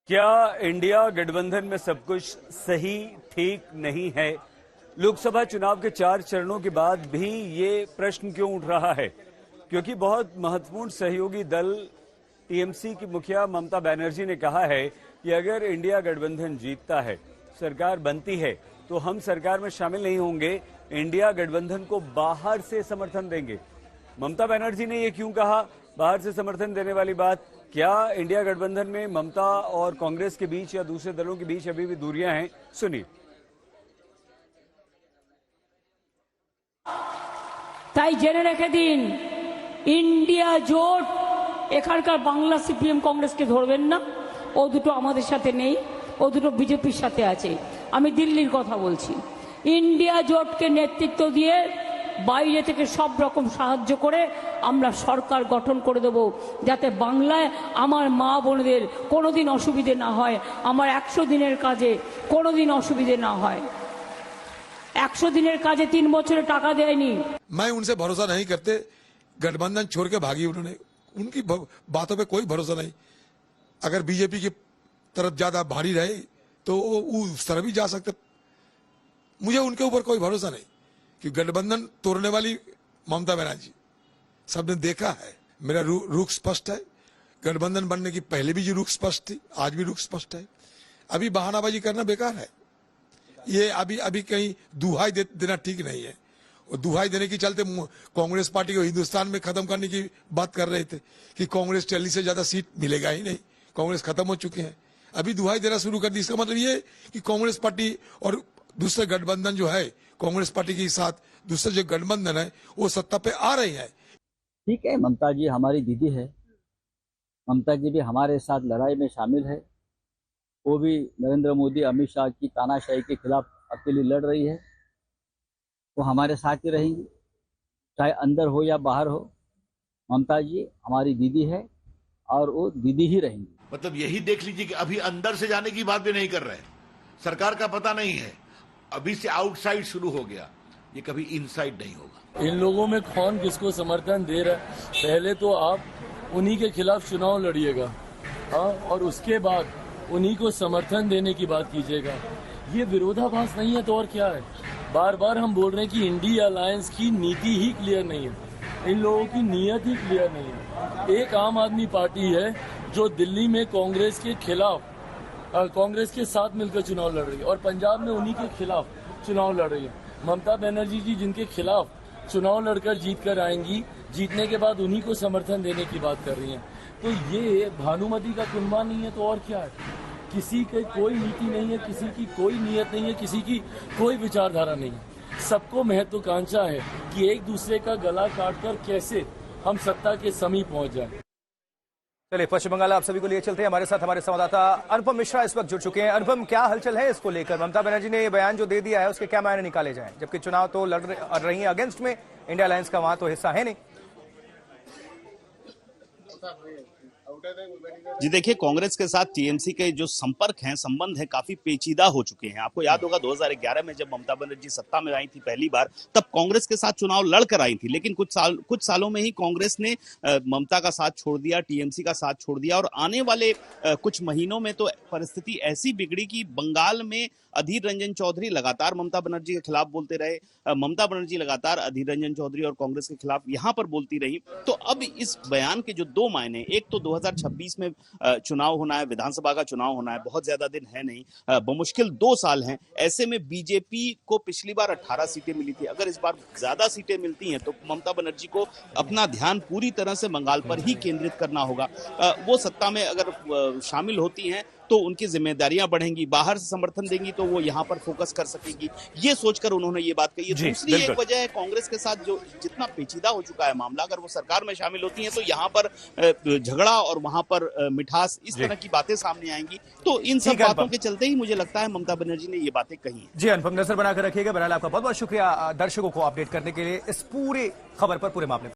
क्या इंडिया गठबंधन में सब कुछ सही ठीक नहीं है? लोकसभा चुनाव के 4 चरणों के बाद भी ये प्रश्न क्यों उठ रहा है? क्योंकि बहुत महत्वपूर्ण सहयोगी दल टीएमसी की मुखिया ममता बनर्जी ने कहा है कि अगर इंडिया गठबंधन जीतता है, सरकार बनती है, तो हम सरकार में शामिल नहीं होंगे, इंडिया गठबंधन को बाहर से समर्थन देंगे। ममता बनर्जी ने ये क्यों कहा? बाहर से समर्थन देने वाली बात, क्या इंडिया गठबंधन में ममता और कांग्रेस के बीच या दूसरे दलों के बीच अभी भी दूरियां हैं? सुनिए। তাই জেনে রেখে দিন, ইন্ডিয়া জোট এখানকার বাংলা সিপিএম কংগ্রেসকে ধরবেন না। ও দুটো আমাদের সাথে নেই, ও দুটো বিজেপির সাথে আছে। আমি দিল্লির কথা বলছি। ইন্ডিয়া জোটকে নেতৃত্ব দিয়ে বাইরে থেকে সব রকম সাহায্য করে আমরা সরকার গঠন করে দেব, যাতে বাংলায় আমার মা বোনদের কোনোদিন অসুবিধে না হয়, আমার 100 দিনের কাজে কোনোদিন অসুবিধে না হয়। 100 দিনের কাজে 3 বছরে টাকা দেয়নি। मैं उनसे भरोसा नहीं करते, गठबंधन छोड़ के भागी उन्होंने, उनकी बातों पे कोई भरोसा नहीं। अगर बीजेपी की तरफ ज्यादा भारी रहे तो वो उस तरह भी जा सकते। मुझे उनके ऊपर कोई भरोसा नहीं कि गठबंधन तोड़ने वाली ममता बनर्जी, सबने देखा है। मेरा रुख स्पष्ट है, गठबंधन बनने की पहले भी रुख स्पष्ट थी, आज भी रुख स्पष्ट है। अभी बहानाबाजी करना बेकार है। ये अभी कहीं दुहाई देना ठीक नहीं है। और दुहाई देने के चलते कांग्रेस पार्टी को हिंदुस्तान में खत्म करने की बात कर रहे थे कि कांग्रेस 40 से ज्यादा सीट मिलेगा ही नहीं, कांग्रेस खत्म हो चुके हैं। अभी दुहाई देना शुरू कर दी। इसका मतलब ये कि कांग्रेस पार्टी और दूसरे गठबंधन जो है, कांग्रेस पार्टी के साथ दूसरे जो गठबंधन है, वो सत्ता पे आ रही है। ठीक है, ममता जी हमारी दीदी है, ममता जी भी हमारे साथ लड़ाई में शामिल है। वो भी नरेंद्र मोदी अमित शाह की तानाशाही के खिलाफ अकेली लड़ रही है, वो हमारे साथ ही रहेंगी, चाहे अंदर हो या बाहर हो। ममता जी हमारी दीदी है और वो दीदी ही रहेंगी। मतलब यही देख लीजिए कि अभी अंदर से जाने की बात भी नहीं कर रहे, सरकार का पता नहीं है, अभी से आउटसाइड शुरू हो गया, ये कभी इनसाइड नहीं होगा। इन लोगों में कौन किसको समर्थन दे रहा है, पहले तो आप उन्हीं के खिलाफ चुनाव लड़िएगा, हाँ, और उसके बाद उन्हीं को समर्थन देने की बात कीजिएगा। ये विरोधाभास नहीं है तो और क्या है? बार बार हम बोल रहे हैं कि इंडिया अलायंस की नीति ही क्लियर नहीं है, इन लोगों की नीयत ही क्लियर नहीं है। एक आम आदमी पार्टी है जो दिल्ली में कांग्रेस के खिलाफ, कांग्रेस के साथ मिलकर चुनाव लड़ रही है और पंजाब में उन्हीं के खिलाफ चुनाव लड़ रही है। ममता बनर्जी जी जिनके खिलाफ चुनाव लड़कर जीत कर आएंगी, जीतने के बाद उन्हीं को समर्थन देने की बात कर रही हैं। तो ये भानुमति का कुनबा नहीं है तो और क्या है? किसी की कोई नीति नहीं है, किसी की कोई नीयत नहीं है, किसी की कोई विचारधारा नहीं है। सबको महत्वाकांक्षा है कि एक दूसरे का गला काटकर कैसे हम सत्ता के समीप पहुंच जाएं। चलिए, पश्चिम बंगाल आप सभी को लिए चलते हैं। हमारे साथ हमारे संवाददाता अनुपम मिश्रा इस वक्त जुड़ चुके हैं। अनुपम, क्या हलचल है इसको लेकर? ममता बनर्जी ने ये बयान जो दे दिया है, उसके क्या मायने निकाले जाएं? जबकि चुनाव तो लड़ रही है अगेंस्ट में, इंडिया अलायंस का वहां तो हिस्सा है नहीं। जी देखिए, कांग्रेस के साथ टीएमसी के जो संपर्क हैं, संबंध हैं, काफी पेचीदा हो चुके हैं। आपको याद होगा 2011 में जब ममता बनर्जी सत्ता में आई थी पहली बार, तब कांग्रेस के साथ चुनाव लड़कर आई थी, लेकिन कुछ सालों में ही कांग्रेस ने ममता का साथ छोड़ दिया, टीएमसी का साथ छोड़ दिया। और आने वाले कुछ महीनों में तो परिस्थिति ऐसी बिगड़ी कि बंगाल में अधीर रंजन चौधरी लगातार ममता बनर्जी के खिलाफ बोलते रहे, ममता बनर्जी लगातार अधीर रंजन चौधरी और कांग्रेस के खिलाफ यहां पर बोलती रही। तो अब इस बयान के जो 2 मायने, एक तो 2026 में चुनाव होना है, विधानसभा का चुनाव होना है, बहुत ज्यादा दिन है नहीं, बमुश्किल 2 साल हैं। ऐसे में बीजेपी को पिछली बार 18 सीटें मिली थी, अगर इस बार ज्यादा सीटें मिलती हैं तो ममता बनर्जी को अपना ध्यान पूरी तरह से बंगाल पर ही केंद्रित करना होगा। वो सत्ता में अगर शामिल होती हैं तो उनकी जिम्मेदारियां बढ़ेंगी, बाहर से समर्थन देंगी तो वो यहाँ पर फोकस कर सकेगी, ये सोचकर उन्होंने ये बात कही है। दूसरी एक वजह है, कांग्रेस के साथ जो जितना पेचीदा हो चुका है मामला, अगर वो सरकार में शामिल होती हैं तो यहाँ पर झगड़ा और वहां पर मिठास, इस तरह की बातें सामने आएंगी। तो इन सब बातों के चलते ही मुझे लगता है ममता बनर्जी ने ये बातें कही है। जी अनुपम, नजर बनाकर रखिएगा। बहरहाल आपका बहुत बहुत शुक्रिया दर्शकों को अपडेट करने के लिए इस पूरी खबर पर, पूरे मामले पर।